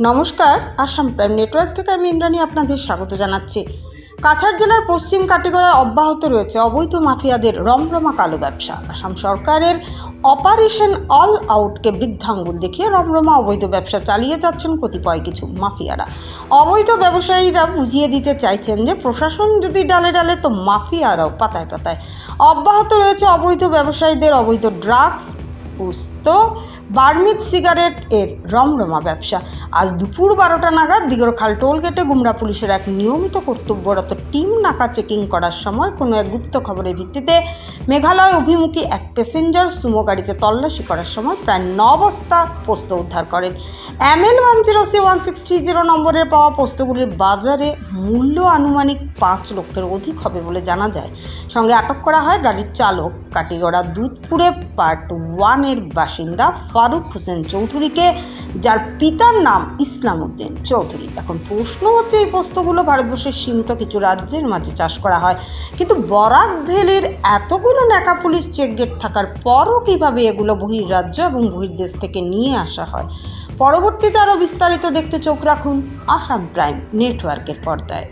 নমস্কার, Assam prime network থেকে আমি ইন্দ্রাণী আপনাদের স্বাগত জানাচ্ছি। কাছাড় জেলার পশ্চিম কাটিগড়ায় অব্যাহত রয়েছে অবৈধ মাফিয়াদের রমরমা কালো ব্যবসা। আসাম সরকারের অপারেশন অল আউটকে বৃদ্ধাঙ্গুল দেখিয়ে রমরমা অবৈধ ব্যবসা চালিয়ে যাচ্ছেন কতিপয় কিছু মাফিয়ারা। অবৈধ ব্যবসায়ীরা বুঝিয়ে দিতে চাইছেন যে প্রশাসন যদি ডালে ডালে তো মাফিয়ারাও পাতায় পাতায়। অব্যাহত রয়েছে অবৈধ ব্যবসায়ীদের অবৈধ ড্রাগস, পুস্ত, বার্মিজ সিগারেট এর রমরমা ব্যবসা। আজ দুপুর 12টা নাগাদ দিগরখাল টোলগেটে গুমরা পুলিশের এক নিয়মিত কর্তব্যরত টিম নাকা চেকিং করার সময় কোনো এক গুপ্ত খবরের ভিত্তিতে মেঘালয় অভিমুখী এক প্যাসেঞ্জার সুমো গাড়িতে তল্লাশি করার সময় প্রায় 9 বস্তা পোস্ত উদ্ধার করেন। ML 10C1630 নম্বরের পাওয়া পোস্তগুলির বাজারে মূল্য আনুমানিক 5 লক্ষের অধিক হবে বলে জানা যায়। সঙ্গে আটক করা হয় গাড়ির চালক, কাটিগড়া দুধপুরে পার্ট 1 এর বাসিন্দা ফারুক হোসেন চৌধুরীকে, যার পিতার নাম ইসলাম উদ্দিন চৌধুরী। এখন প্রশ্ন হচ্ছে, এই পোস্তগুলো ভারতবর্ষের সীমিত কিছু রাজ্যের মাঝে চাষ করা হয়, কিন্তু বরাক ভ্যালির এতগুলো ন্যাকা পুলিশ চেকগেট থাকার পরও কীভাবে এগুলো বহির্রাজ্য এবং বহির্দেশ থেকে নিয়ে আসা হয়? পরবর্তীতে আরও বিস্তারিত দেখতে চোখ রাখুন আসাম প্রাইম নেটওয়ার্কের পর্দায়।